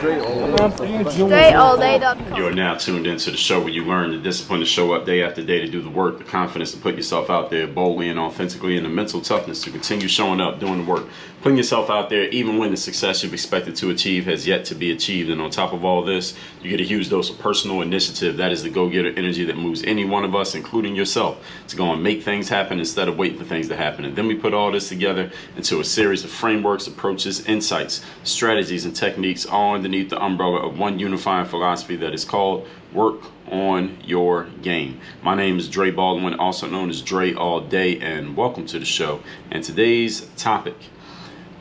Straight You are now tuned into the show where you learn the discipline to show up day after day to do the work, the confidence to put yourself out there boldly and authentically, and the mental toughness to continue showing up, doing the work, putting yourself out there even when the success you've expected to achieve has yet to be achieved. And on top of all this, you get a huge dose of personal initiative. That is the go-getter energy that moves any one of us, including yourself, to go and make things happen instead of waiting for things to happen. And then we put all this together into a series of frameworks, approaches, insights, strategies, and techniques, all underneath the umbrella of one unifying philosophy that is called work on your game. My name is Dre Baldwin, also known as Dre All Day, and welcome to the show. And today's topic,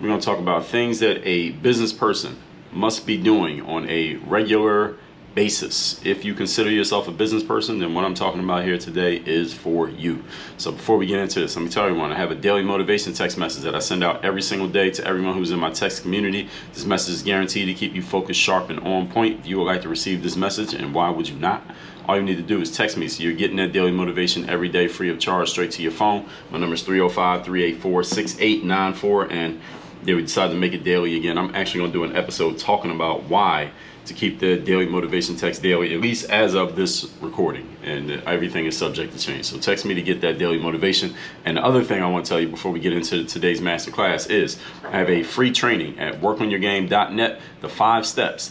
we're going to talk about things that a business person must be doing on a regular basis. If you consider yourself a business person, then what I'm talking about here today is for you. So before we get into this, let me tell everyone, I have a daily motivation text message that I send out every single day to everyone who's in my text community. This message is guaranteed to keep you focused, sharp, and on point. If you would like to receive this message, and why would you not? All you need to do is text me. So you're getting that daily motivation every day free of charge straight to your phone. My number is 305-384-6894, and we decided to make it daily again. I'm actually going to do an episode talking about why to keep the daily motivation text daily, at least as of this recording, and everything is subject to change. So text me to get that daily motivation. And the other thing I want to tell you before we get into today's masterclass is I have a free training at workonyourgame.net, the 5 steps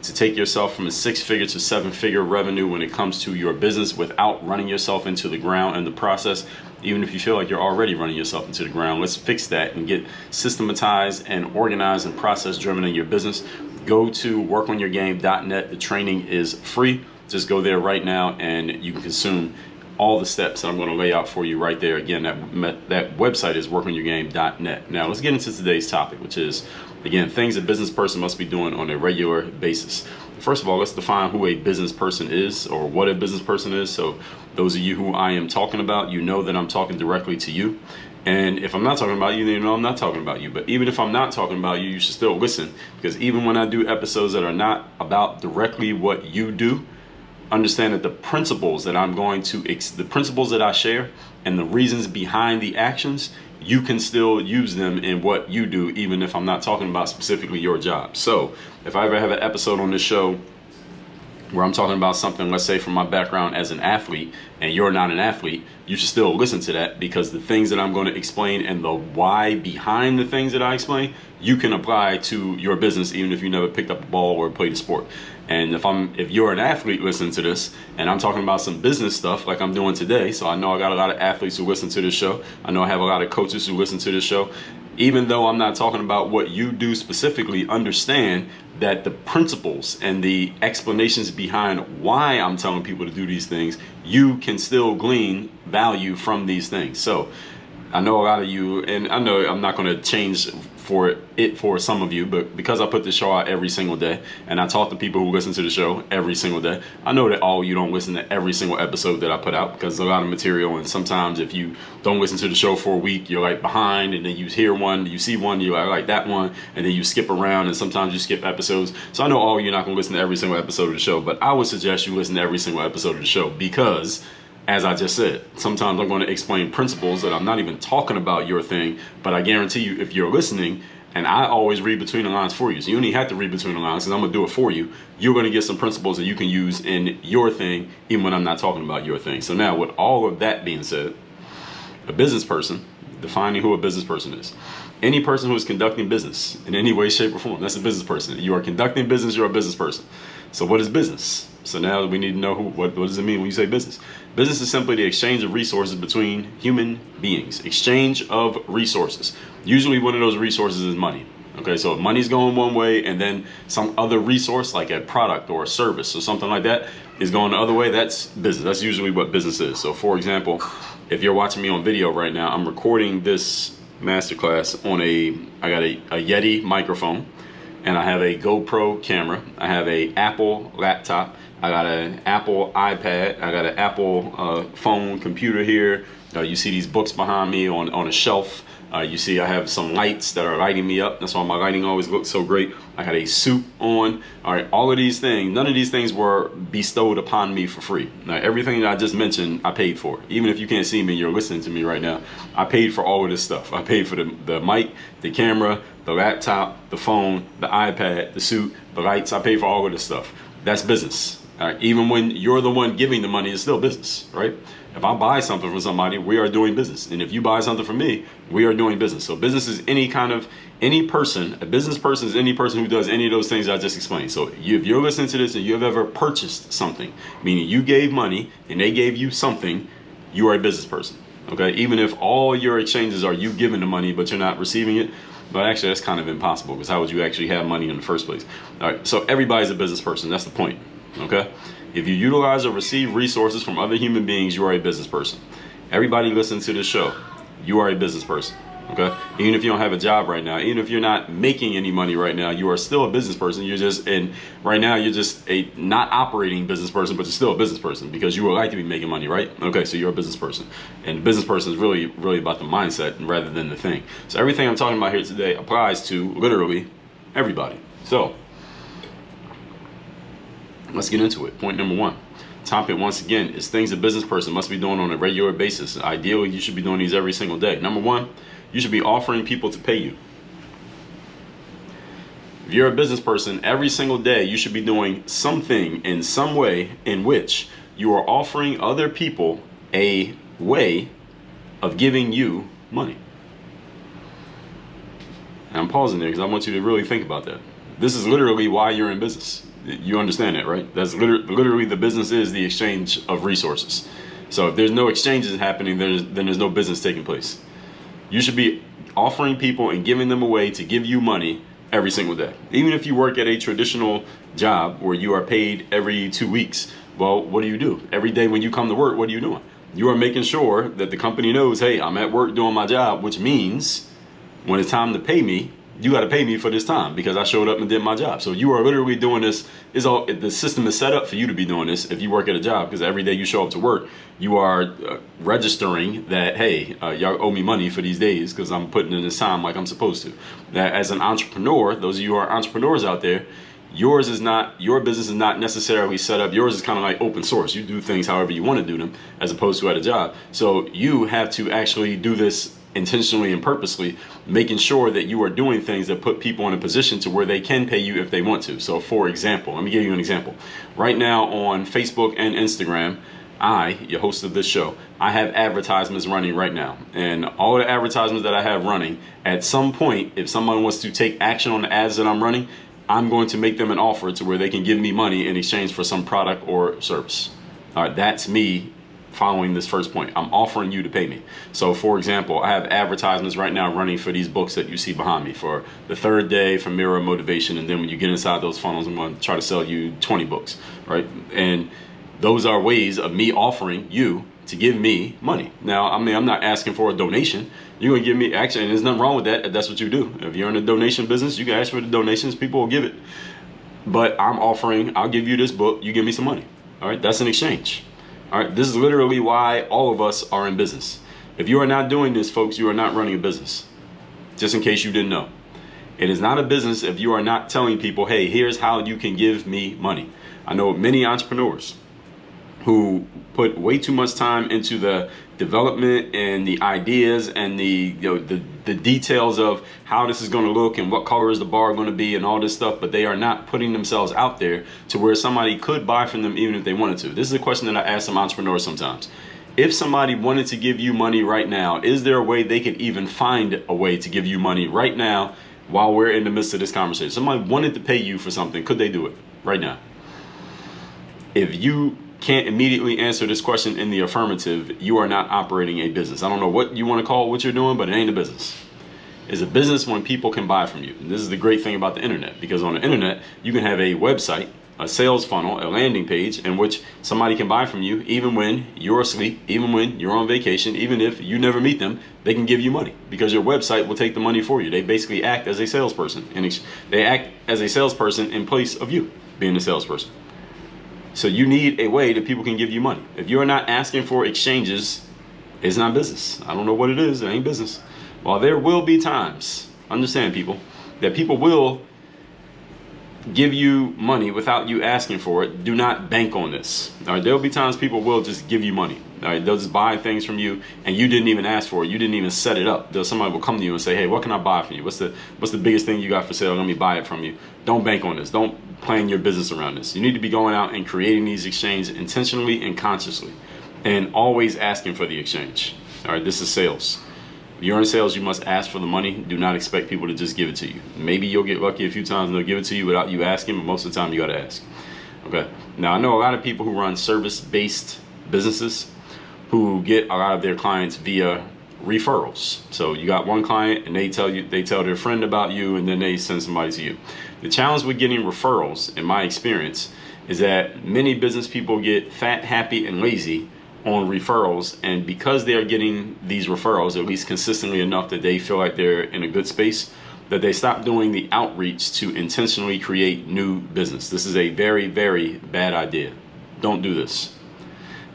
to take yourself from a 6-figure to 7-figure revenue when it comes to your business without running yourself into the ground in the process. Even if you feel like you're already running yourself into the ground, let's fix that and get systematized and organized and process driven in your business. Go to workonyourgame.net. The training is free. Just go there right now and you can consume all the steps that I'm going to lay out for you right there. Again, that website is workonyourgame.net. Now let's get into today's topic, which is, again, things a business person must be doing on a regular basis. First of all, let's define who a business person is, or what a business person is. So those of you who I am talking about, you know that I'm talking directly to you. And if I'm not talking about you, then you know I'm not talking about you. But even if I'm not talking about you, you should still listen, because even when I do episodes that are not about directly what you do, understand that the principles that the principles that I share and the reasons behind the actions, you can still use them in what you do, even if I'm not talking about specifically your job. So if I ever have an episode on this show where I'm talking about something, let's say from my background as an athlete, and you're not an athlete, you should still listen to that, because the things that I'm going to explain and the why behind the things that I explain, you can apply to your business even if you never picked up a ball or played a sport. And if you're an athlete listening to this, and I'm talking about some business stuff like I'm doing today, so I know I got a lot of athletes who listen to this show. I know I have a lot of coaches who listen to this show. Even though I'm not talking about what you do specifically, understand that the principles and the explanations behind why I'm telling people to do these things, you can still glean value from these things. So I know a lot of you, and I know I'm not going to change for some of you, but because I put the show out every single day and I talk to people who listen to the show every single day, I know that all you don't listen to every single episode that I put out, because there's a lot of material, and sometimes if you don't listen to the show for a week, you're like behind, and then you hear one, you see one, you like that one, and then you skip around, and sometimes you skip episodes. So I know all you're not going to listen to every single episode of the show, but I would suggest you listen to every single episode of the show, because as I just said, sometimes I'm going to explain principles that I'm not even talking about your thing, but I guarantee you, if you're listening, and I always read between the lines for you, so you don't even have to read between the lines, because I'm going to do it for you, you're going to get some principles that you can use in your thing, even when I'm not talking about your thing. So now, with all of that being said, a business person, defining who a business person is. Any person who is conducting business in any way, shape, or form, that's a business person. You are conducting business, you're a business person. So what is business? So now we need to know what does it mean when you say business? Business is simply the exchange of resources between human beings. Exchange of resources. Usually one of those resources is money. Okay, so if money's going one way and then some other resource like a product or a service or something like that is going the other way, that's business. That's usually what business is. So for example, if you're watching me on video right now, I'm recording this masterclass on I got a Yeti microphone, and I have a GoPro camera. I have a Apple laptop. I got an Apple iPad. I got an Apple phone computer here. You see these books behind me on a shelf. You see I have some lights that are lighting me up. That's why my lighting always looks so great. I got a suit on. All right, all of these things, none of these things were bestowed upon me for free. Now, everything that I just mentioned, I paid for. Even if you can't see me, you're listening to me right now. I paid for all of this stuff. I paid for the mic, the camera, the laptop, the phone, the iPad, the suit, the lights. I paid for all of this stuff. That's business. All right? Even when you're the one giving the money, it's still business, right? If I buy something from somebody, we are doing business. And if you buy something from me, we are doing business. So business is any person, a business person is any person who does any of those things I just explained. So if you're listening to this and you've ever purchased something, meaning you gave money and they gave you something, you are a business person. Okay, even if all your exchanges are you giving the money but you're not receiving it, but actually that's kind of impossible, because how would you actually have money in the first place? All right, so everybody's a business person. That's the point. Okay, if you utilize or receive resources from other human beings, you are a business person. Everybody listening to this show, you are a business person. Okay, even if you don't have a job right now, even if you're not making any money right now, you are still a business person. You're just right now you're just a not operating business person, but you're still a business person because you would like to be making money, right? Okay, so you're a business person, and business person is really about the mindset rather than the thing. So everything I'm talking about here today applies to literally everybody. So let's get into it. Point number one. Topic, once again, is things a business person must be doing on a regular basis. Ideally, you should be doing these every single day. Number one, you should be offering people to pay you. If you're a business person, every single day you should be doing something in some way in which you are offering other people a way of giving you money. And I'm pausing there because I want you to really think about that. This is literally why you're in business. You understand that, right? That's literally the business is the exchange of resources. So if there's no exchanges happening, then there's no business taking place. You should be offering people and giving them a way to give you money every single day. Even if you work at a traditional job where you are paid every 2 weeks, well, what do? Every day when you come to work, what are you doing? You are making sure that the company knows, hey, I'm at work doing my job, which means when it's time to pay me, you got to pay me for this time because I showed up and did my job. So you are literally doing this. The system is set up for you to be doing this if you work at a job, because every day you show up to work, you are registering that, hey, y'all owe me money for these days because I'm putting in this time like I'm supposed to. That as an entrepreneur, those of you who are entrepreneurs out there, your business is not necessarily set up. Yours is kind of like open source. You do things however you want to do them as opposed to at a job. So you have to actually do this intentionally and purposely, making sure that you are doing things that put people in a position to where they can pay you if they want to. So for example, let me give you an example. Right now on Facebook and Instagram, your host of this show, I have advertisements running right now. And all the advertisements that I have running, at some point, if someone wants to take action on the ads that I'm running, I'm going to make them an offer to where they can give me money in exchange for some product or service. All right, that's me following this first point. I'm offering you to pay me. So for example, I have advertisements right now running for these books that you see behind me for the 3rd day for Mirror Motivation. And then when you get inside those funnels, I'm going to try to sell you 20 books, right? And those are ways of me offering you to give me money. Now, I mean, I'm not asking for a donation. You're going to give me, actually, and there's nothing wrong with that if that's what you do. If you're in the donation business, you can ask for the donations, people will give it. But I'm offering, I'll give you this book, you give me some money. All right, that's an exchange. All right, this is literally why all of us are in business. If you are not doing this, folks, you are not running a business. Just in case you didn't know. It is not a business if you are not telling people, hey, here's how you can give me money. I know many entrepreneurs who put way too much time into the development and the ideas and the details of how this is going to look and what color is the bar going to be and all this stuff, but they are not putting themselves out there to where somebody could buy from them even if they wanted to. This is a question that I ask some entrepreneurs sometimes. If somebody wanted to give you money right now, is there a way they could even find a way to give you money right now while we're in the midst of this conversation? Somebody wanted to pay you for something, could they do it right now? If you can't immediately answer this question in the affirmative, you are not operating a business. I don't know what you want to call what you're doing, but it ain't a business. It's a business when people can buy from you. And this is the great thing about the internet, because on the internet, you can have a website, a sales funnel, a landing page in which somebody can buy from you even when you're asleep, even when you're on vacation, even if you never meet them, they can give you money because your website will take the money for you. They basically act as a salesperson, and they act as a salesperson in place of you being a salesperson. So you need a way that people can give you money. If you're not asking for exchanges, it's not business. I don't know what it is. It ain't business. While there will be times, understand people, that people will give you money without you asking for it, do not bank on this. All right, there'll be times people will just give you money. All right, they'll just buy things from you and you didn't even ask for it. You didn't even set it up. Somebody will come to you and say, hey, what can I buy from you? What's the biggest thing you got for sale? Let me buy it from you. Don't bank on this. Don't plan your business around this. You need to be going out and creating these exchanges intentionally and consciously, and always asking for the exchange. All right, this is sales. If you're in sales, you must ask for the money. Do not expect people to just give it to you. Maybe you'll get lucky a few times and they'll give it to you without you asking, but most of the time you got to ask. Okay. Now, I know a lot of people who run service-based businesses who get a lot of their clients via referrals. So you got one client and they tell their friend about you, and then they send somebody to you. The challenge with getting referrals, in my experience, is that many business people get fat, happy, and lazy on referrals, and because they are getting these referrals at least consistently enough that they feel like they're in a good space, that they stop doing the outreach to intentionally create new business. This is a very, very bad idea. Don't do this.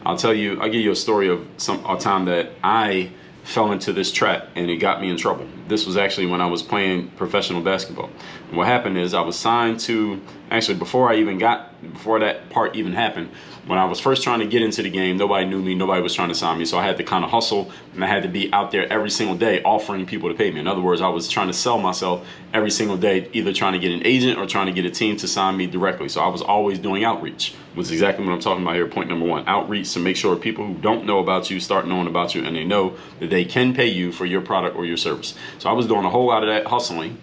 I'll give you a story of a time that I fell into this trap and it got me in trouble. This was actually when I was playing professional basketball. And what happened is I was signed to, actually before that part even happened, when I was first trying to get into the game, nobody knew me, nobody was trying to sign me. So I had to kind of hustle, and I had to be out there every single day offering people to pay me. In other words, I was trying to sell myself every single day, either trying to get an agent or trying to get a team to sign me directly. So I was always doing outreach, which is exactly what I'm talking about here. Point number one, outreach to make sure people who don't know about you start knowing about you, and they know that they can pay you for your product or your service. So I was doing a whole lot of that hustling,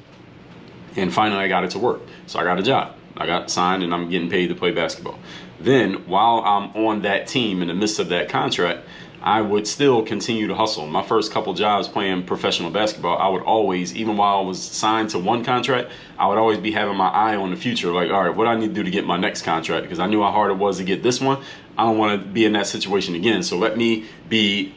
and finally I got it to work. So I got a job. I got signed and I'm getting paid to play basketball. Then while I'm on that team in the midst of that contract, I would still continue to hustle. My first couple jobs playing professional basketball, I would always, even while I was signed to one contract, I would always be having my eye on the future. Like, all right, what do I need to do to get my next contract? Because I knew how hard it was to get this one. I don't want to be in that situation again. So let me be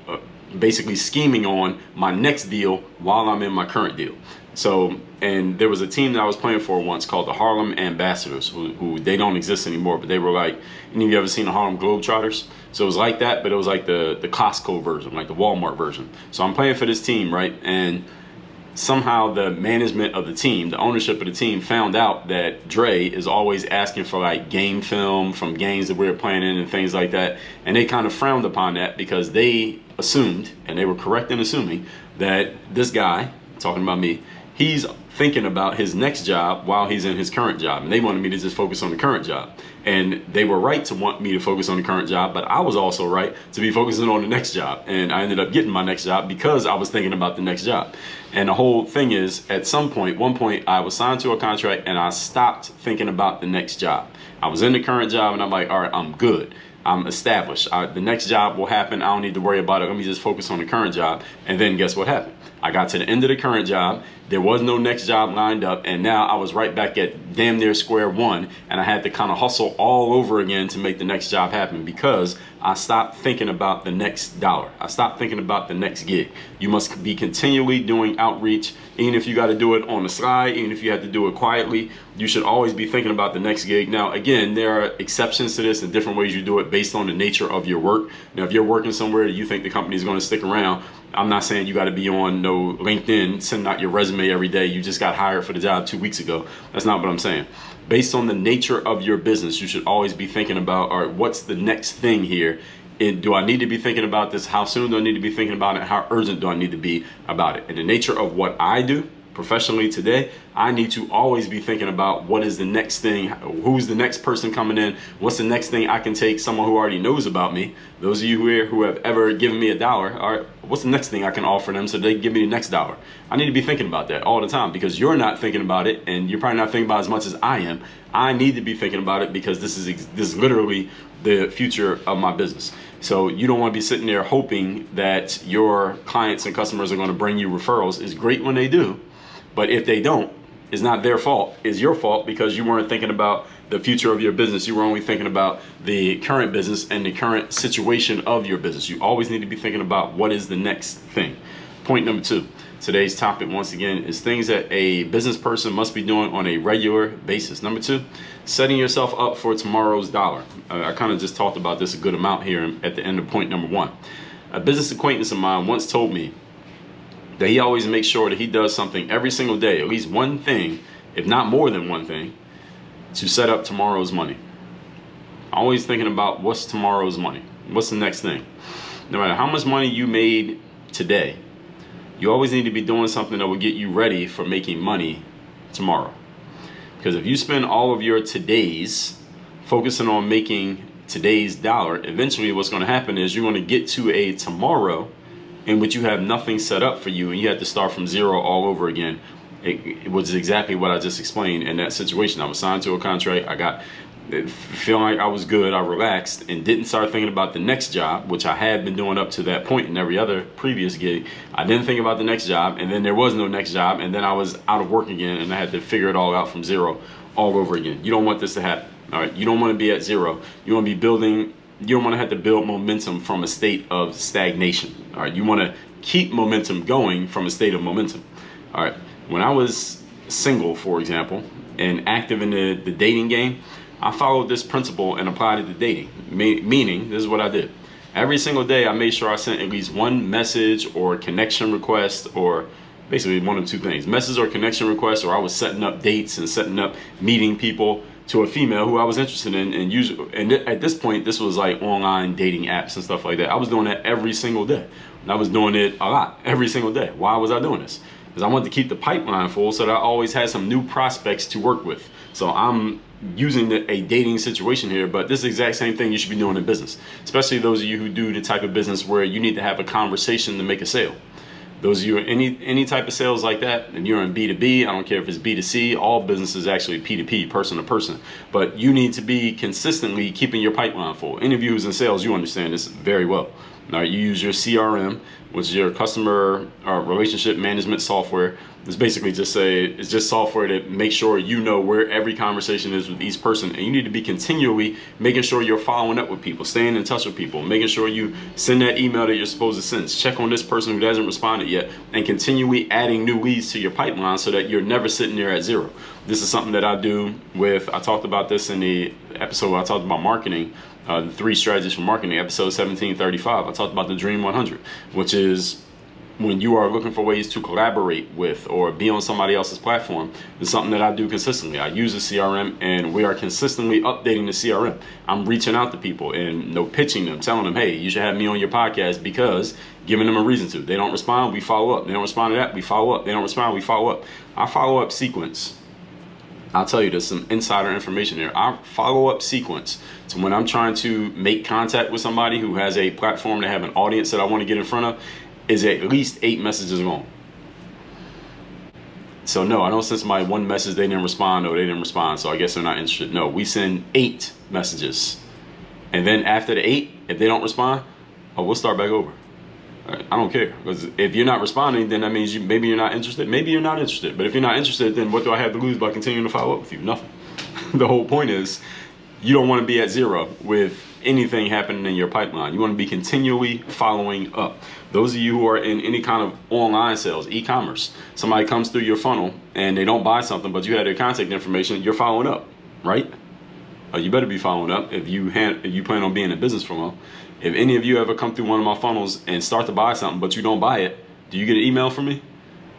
basically scheming on my next deal while I'm in my current deal. So, and there was a team that I was playing for once called the Harlem Ambassadors, who they don't exist anymore, but they were like, any of you ever seen the Harlem Globetrotters? So it was like that, but it was like the Costco version, like the Walmart version. So I'm playing for this team, right? And somehow the management of the team, the ownership of the team, found out that Dre is always asking for like game film from games that we were playing in and things like that. And they kind of frowned upon that because they assumed, and they were correct in assuming, that this guy, talking about me, he's thinking about his next job while he's in his current job. And they wanted me to just focus on the current job. And they were right to want me to focus on the current job, but I was also right to be focusing on the next job. And I ended up getting my next job because I was thinking about the next job. And the whole thing is, at one point, I was signed to a contract and I stopped thinking about the next job. I was in the current job and I'm like, all right, I'm good. I'm established. The next job will happen. I don't need to worry about it. Let me just focus on the current job. And then guess what happened? I got to the end of the current job. There was no next job lined up. And now I was right back at damn near square one. And I had to kind of hustle all over again to make the next job happen because I stopped thinking about the next dollar. I stopped thinking about the next gig. You must be continually doing outreach. Even if you got to do it on the slide, even if you have to do it quietly, you should always be thinking about the next gig. Now, again, there are exceptions to this and different ways you do it based on the nature of your work. Now, if you're working somewhere that you think the company is going to stick around, I'm not saying you got to be on no LinkedIn, sending out your resume every day. You just got hired for the job 2 weeks ago. That's not what I'm saying. Based on the nature of your business, you should always be thinking about, all right, what's the next thing here? Do I need to be thinking about this? How soon do I need to be thinking about it? How urgent do I need to be about it? And the nature of what I do professionally today, I need to always be thinking about what is the next thing, who's the next person coming in, what's the next thing I can take someone who already knows about me. Those of you here who have ever given me $1, all right, what's the next thing I can offer them so they give me the next $1? I need to be thinking about that all the time because you're not thinking about it and you're probably not thinking about it as much as I am. I need to be thinking about it because this is literally the future of my business. So you don't want to be sitting there hoping that your clients and customers are going to bring you referrals. It's great when they do, but if they don't, it's not their fault. It's your fault because you weren't thinking about the future of your business. You were only thinking about the current business and the current situation of your business. You always need to be thinking about what is the next thing. Point number 2. Today's topic, once again, is things that a business person must be doing on a regular basis. Number 2, setting yourself up for tomorrow's dollar. I kind of just talked about this a good amount here at the end of point number 1. A business acquaintance of mine once told me that he always makes sure that he does something every single day, at least one thing, if not more than one thing, to set up tomorrow's money. Always thinking about what's tomorrow's money. What's the next thing? No matter how much money you made today, you always need to be doing something that will get you ready for making money tomorrow. Because if you spend all of your todays focusing on making today's dollar, eventually what's going to happen is you're going to get to a tomorrow in which you have nothing set up for you and you have to start from zero all over again. It was exactly what I just explained in that situation. I was signed to a contract. I got feeling like I was good. I relaxed and didn't start thinking about the next job, which I had been doing up to that point in every other previous gig. I didn't think about the next job, and then there was no next job, and then I was out of work again, and I had to figure it all out from zero all over again. You don't want this to happen. All right, you don't want to be at zero. You want to be building. You don't want to have to build momentum from a state of stagnation. All right, you want to keep momentum going from a state of momentum. All right, when I was single, for example, and active in the dating game, I followed this principle and applied it to dating. Meaning, this is what I did. Every single day, I made sure I sent at least one message or connection request, or basically one of two things: message or connection request, or I was setting up dates and setting up meeting people to a female who I was interested in, and at this point, this was like online dating apps and stuff like that. I was doing that every single day. And I was doing it a lot, every single day. Why was I doing this? Because I wanted to keep the pipeline full so that I always had some new prospects to work with. So I'm using a dating situation here, but this is the exact same thing you should be doing in business, especially those of you who do the type of business where you need to have a conversation to make a sale. Those of you in any type of sales like that, and you're in B2B, I don't care if it's B2C, all business is actually P2P, person to person. But you need to be consistently keeping your pipeline full. Any of you who's in sales, you understand this very well. Now, you use your CRM, which is your customer relationship management software. It's basically it's just software that makes sure you know where every conversation is with each person, and you need to be continually making sure you're following up with people, staying in touch with people, making sure you send that email that you're supposed to send, check on this person who hasn't responded yet, and continually adding new leads to your pipeline so that you're never sitting there at zero. This is something that I do I talked about this in the episode where I talked about marketing, the 3 strategies for marketing, episode 1735. I talked about the Dream 100, which is when you are looking for ways to collaborate with or be on somebody else's platform. It's something that I do consistently. I use a CRM, and we are consistently updating the CRM. I'm reaching out to people and pitching them, telling them, hey, you should have me on your podcast, because giving them a reason to. They don't respond, we follow up. They don't respond to that, we follow up. They don't respond, we follow up. Our follow-up sequence, I'll tell you, there's some insider information here. Our follow-up sequence to when I'm trying to make contact with somebody who has a platform to have an audience that I want to get in front of is at least 8 messages long. So no, I don't send somebody one message, they didn't respond, or they didn't respond, so I guess they're not interested. No, we send 8 messages. And then after the 8, if they don't respond, we'll start back over. Right? I don't care, because if you're not responding, then that means maybe you're not interested. Maybe you're not interested. But if you're not interested, then what do I have to lose by continuing to follow up with you? Nothing. The whole point is you don't want to be at zero with anything happening in your pipeline. You want to be continually following up. Those of you who are in any kind of online sales, e-commerce, somebody comes through your funnel and they don't buy something, but you have their contact information, you're following up, right? You better be following up if you plan on being in business for long. If any of you ever come through one of my funnels and start to buy something, but you don't buy it, do you get an email from me?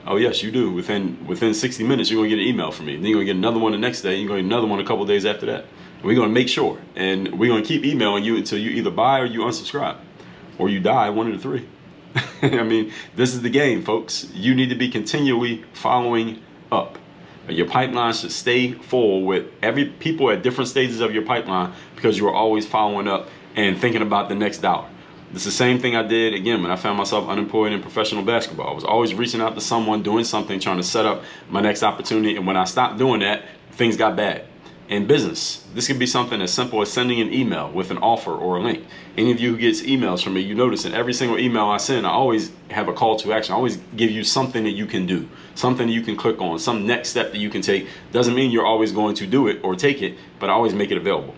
Oh yes, you do. Within 60 minutes, you're gonna get an email from me. Then you're gonna get another one the next day. You're gonna get another one a couple days after that. We're gonna make sure, and we're gonna keep emailing you until you either buy or you unsubscribe, or you die. One of the 3. I mean, this is the game, folks. You need to be continually following up. Your pipeline should stay full with people at different stages of your pipeline, because you are always following up and thinking about the next dollar. It's the same thing I did, again, when I found myself unemployed in professional basketball. I was always reaching out to someone, doing something, trying to set up my next opportunity. And when I stopped doing that, things got bad. In business, this could be something as simple as sending an email with an offer or a link. Any of you who gets emails from me, you notice in every single email I send, I always have a call to action. I always give you something that you can do, something that you can click on, some next step that you can take. Doesn't mean you're always going to do it or take it, but I always make it available.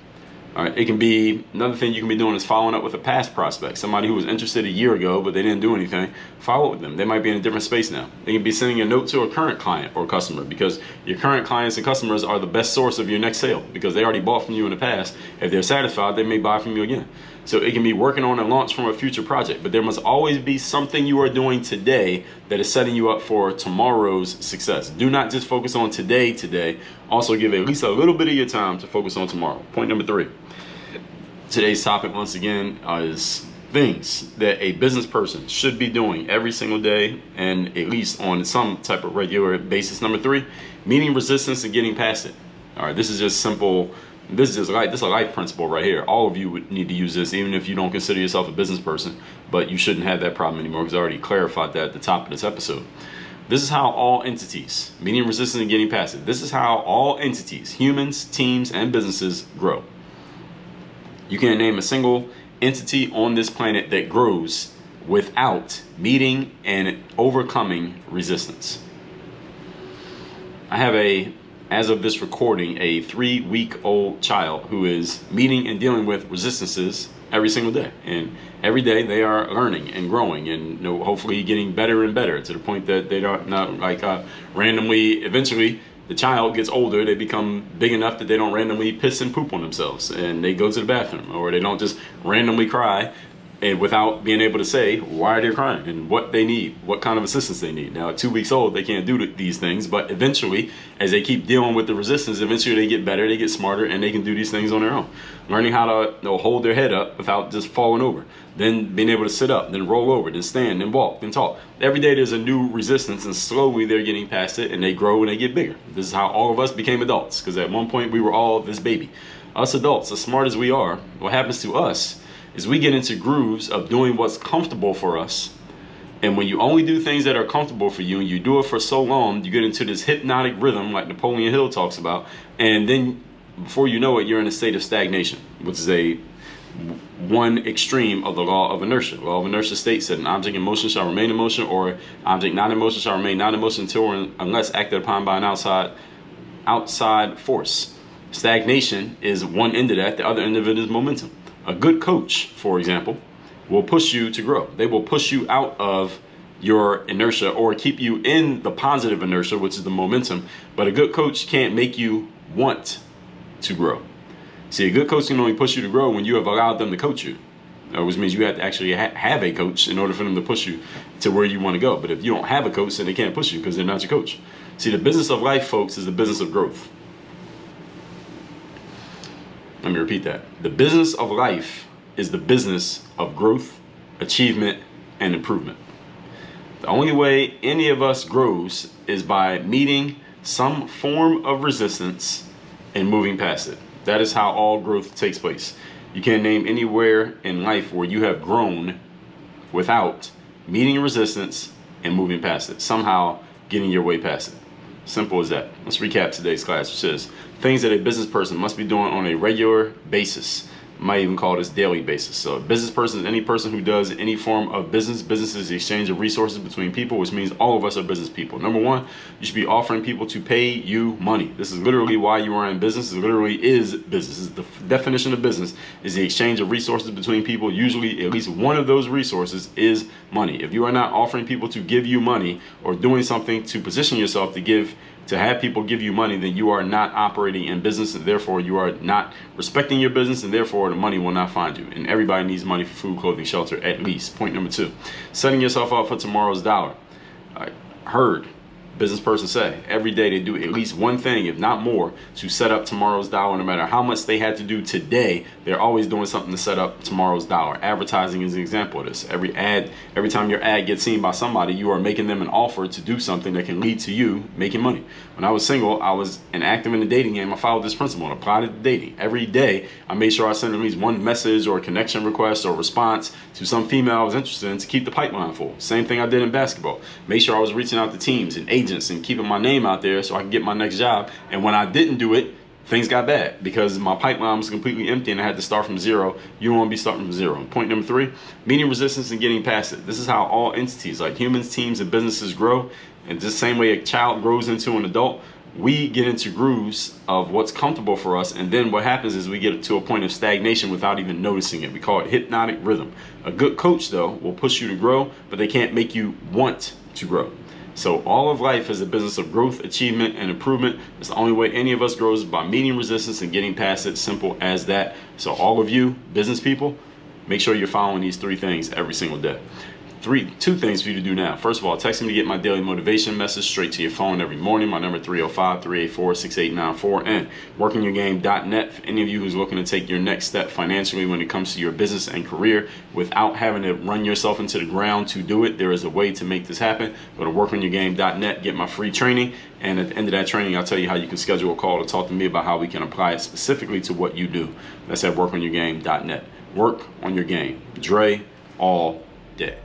All right, it can be, another thing you can be doing is following up with a past prospect, somebody who was interested a year ago, but they didn't do anything. Follow up with them. They might be in a different space now. They can be sending a note to a current client or customer, because your current clients and customers are the best source of your next sale, because they already bought from you in the past. If they're satisfied, they may buy from you again. So it can be working on a launch from a future project, but there must always be something you are doing today that is setting you up for tomorrow's success. Do not just focus on today. Also give at least a little bit of your time to focus on tomorrow. Point number 3. Today's topic, once again, is things that a business person should be doing every single day and at least on some type of regular basis. Number 3, meeting resistance and getting past it. All right, this is just simple. This is a life principle right here. All of you would need to use this, even if you don't consider yourself a business person, but you shouldn't have that problem anymore because I already clarified that at the top of this episode. This is how all entities, meeting resistance and getting past it. This is how all entities, humans, teams, and businesses grow. You can't name a single entity on this planet that grows without meeting and overcoming resistance. I have as of this recording, a 3-week-old child who is meeting and dealing with resistances every single day. And every day they are learning and growing and hopefully getting better and better to the point that they don't randomly, eventually the child gets older, they become big enough that they don't randomly piss and poop on themselves and they go to the bathroom, or they don't just randomly cry and without being able to say why they're crying and what they need, what kind of assistance they need. Now, at 2 weeks old, they can't do these things, but eventually, as they keep dealing with the resistance, eventually they get better, they get smarter, and they can do these things on their own. Learning how to hold their head up without just falling over, then being able to sit up, then roll over, then stand, then walk, then talk. Every day there's a new resistance, and slowly they're getting past it, and they grow and they get bigger. This is how all of us became adults, because at one point we were all this baby. Us adults, as smart as we are, what happens to us is we get into grooves of doing what's comfortable for us. And when you only do things that are comfortable for you and you do it for so long, you get into this hypnotic rhythm like Napoleon Hill talks about. And then before you know it, you're in a state of stagnation, which is one extreme of the law of inertia. The law of inertia states that an object in motion shall remain in motion, or object not in motion shall remain not in motion until or unless acted upon by an outside force. Stagnation is one end of that. The other end of it is momentum. A good coach, for example, will push you to grow. They will push you out of your inertia or keep you in the positive inertia, which is the momentum. But a good coach can't make you want to grow. See, a good coach can only push you to grow when you have allowed them to coach you, which means you have to actually have a coach in order for them to push you to where you want to go. But if you don't have a coach, then they can't push you because they're not your coach. See, the business of life, folks, is the business of growth. Let me repeat that. The business of life is the business of growth, achievement, and improvement. The only way any of us grows is by meeting some form of resistance and moving past it. That is how all growth takes place. You can't name anywhere in life where you have grown without meeting resistance and moving past it. Somehow getting your way past it. Simple as that. Let's recap today's class, which says things that a business person must be doing on a regular basis. Might even call this daily basis. So a business person is any person who does any form of business. Business is the exchange of resources between people, which means all of us are business people. Number 1, you should be offering people to pay you money. This is literally why you are in business. It literally is business. The definition of business is the exchange of resources between people. Usually at least one of those resources is money. If you are not offering people to give you money or doing something to position yourself to have people give you money, then you are not operating in business, and therefore you are not respecting your business, and therefore the money will not find you. And everybody needs money for food, clothing, shelter, at least. Point number 2, setting yourself up for tomorrow's dollar. I heard business person say every day they do at least one thing, if not more, to set up tomorrow's dollar. No matter how much they had to do today, they're always doing something to set up tomorrow's dollar. Advertising is an example of this. Every time your ad gets seen by somebody, you are making them an offer to do something that can lead to you making money. When I was single, I was active in the dating game. I followed this principle and applied it to dating. Every day, I made sure I sent at least one message or connection request or response to some female I was interested in to keep the pipeline full. Same thing I did in basketball. Made sure I was reaching out to teams and agents and keeping my name out there so I could get my next job. And when I didn't do it, things got bad because my pipeline was completely empty and I had to start from zero. You don't want to be starting from zero. Point number 3, meeting resistance and getting past it. This is how all entities like humans, teams, and businesses grow. And just the same way a child grows into an adult, we get into grooves of what's comfortable for us. And then what happens is we get to a point of stagnation without even noticing it. We call it hypnotic rhythm. A good coach, though, will push you to grow, but they can't make you want to grow. So all of life is a business of growth, achievement, and improvement. It's the only way any of us grows, by meeting resistance and getting past it. Simple as that. So all of you business people, Make sure you're following these 3 things every single day. 2 things for you to do now. First of all, text me to get my daily motivation message straight to your phone every morning. My number 305-384-6894, and workingyourgame.net for any of you who's looking to take your next step financially when it comes to your business and career without having to run yourself into the ground to do it. There is a way to make this happen. Go to workingyourgame.net, get my free training, and at the end of that training, I'll tell you how you can schedule a call to talk to me about how we can apply it specifically to what you do. That's at workingyourgame.net. Work on your game. Dre all day.